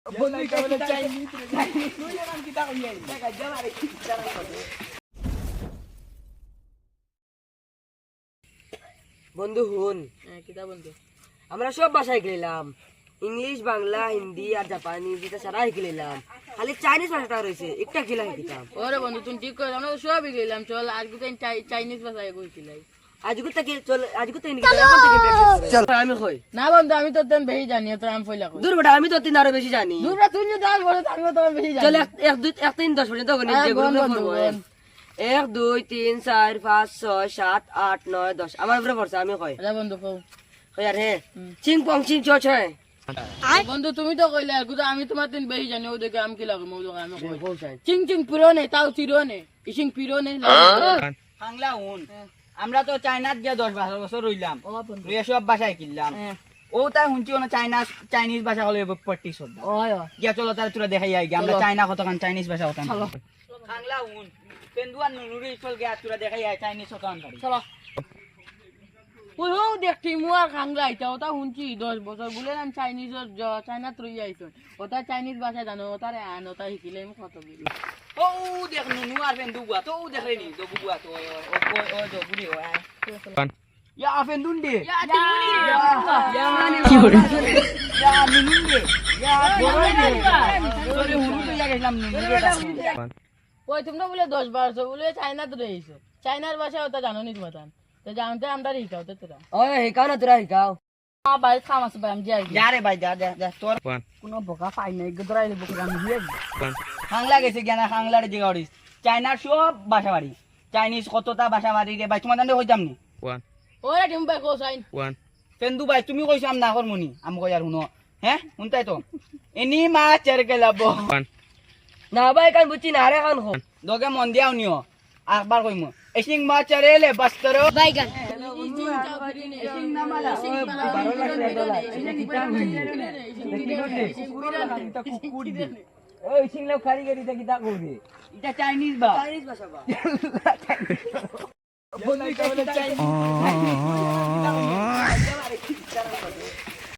বন্ধু হুন কিতা বন্ধু আমরা সব ভাষায় গেলাম ইংলিশ বাংলা হিন্দি আর জাপানি যেটা সারা শিখলাম খালি চাইনিজ ভাষাটা রয়েছে একটা গেলা শিখতাম ওরে বন্ধু তুমি ঠিক করে আমরা সবই গেলাম চল আজকে তো চাইনিজ ভাষায় কইছিলাই আজকে থেকে চল আজকে থেকে এখন থেকে প্র্যাকটিস চল আমি কই না বন্ধু আমি তো তেন বেশি জানি তো আমি ফইলা কই দূর বড় আমি তো তিন আরো বেশি জানি দূর তুই যদি 10 বছর আমি তো বেশি জানি চল 1 2 3 10 পর্যন্ত গণিত যে গুণ করব 1 2 3 4 5 6 7 8 9 10 আমার উপরে পড়ছে আমি কই আরে বন্ধু কও কই আর হে চিং পং চিং চ ছয় বন্ধু তুমি তো কইলে আর গুদা আমি তোমার তিন বেশি জানি ও দেখে আমি কি লাগে মৌদো আমি কই পৌঁছায় চিং চিং পিরো নে তাও চিরো নে ইসিং পিরো নে বাংলা হুন আমরা তো চায়নাত গিয়া 10-12 বছর রইলাম রইয়া সব ভাষায় কিনলাম ও তাই শুনছি না চাইনিজ ভাষা হলে প্র্যাকটিস হতো গিয়া চলো তাহলে তোরা দেখাই আই আমরা চায়না কতখান চাইনিজ ভাষা কতখান বাংলা হুন পেন্দুয়া নুরুরি চল গিয়া তোরা দেখাই আই চাইনিজ কতখান পারি চলো ওই হো দেখছি মুয়ার খাংলা আইতা ওটা শুনছি 10 বছর বলে আমি চাইনিজর চায়নাত রই আইছো ওটা চাইনিজ ভাষা জানো ওটারে আন ওটা শিখিলে আমি কত বিল ও দেখ নুয়ার পেন্দুয়া তো দেখে নি তো বুয়া তো ও তো বুড়ি ও ইয়া পেন্দুন্ডে কি হরে ইয়া মিনুন্ডে ইয়া বড়ইডে তোরে হুন তো ইয়া গেলাম নুন্ডে ওই তোমরা বলে 10 বছর বলে চায়নাত রইছো চায়নার ভাষা ওটা জানো নি তোমরা তো জানতে আমরা শিখাও তো তোরা ওই হিকাও না তোরা হিকাও ভাই খাম আছে ভাই আমি যাই যা রে ভাই যা তোর কোনো বোকা পাই নাই গদরাইলে বোকা আমি দিয়ে খাংলা গেছে জ্ঞানা খাংলার যে গাড়ি চায়নার সব ভাষা বাড়ি চাইনিজ কতটা ভাষা বাড়ি রে ভাই তোমার দান্ডে কইতাম নি ওরে টিম ভাই কোসাইন পেন্দু ভাই তুমি কইছো আম না করমুনি আম কই আর হুনো হ্যাঁ শুনতাই তো এনি মা চারকে লাবো না ভাই কান বুঝছি না রে কান হো দগে মন দিয়াও নিও একবার কইমু এসিং মা চারেলে বাস্তরো বাইগান ওই সিংলাও কারিগরি দেখি তা করবে এটা চাইনিজ বা চাইনিজ ভাষা বা বন্ধু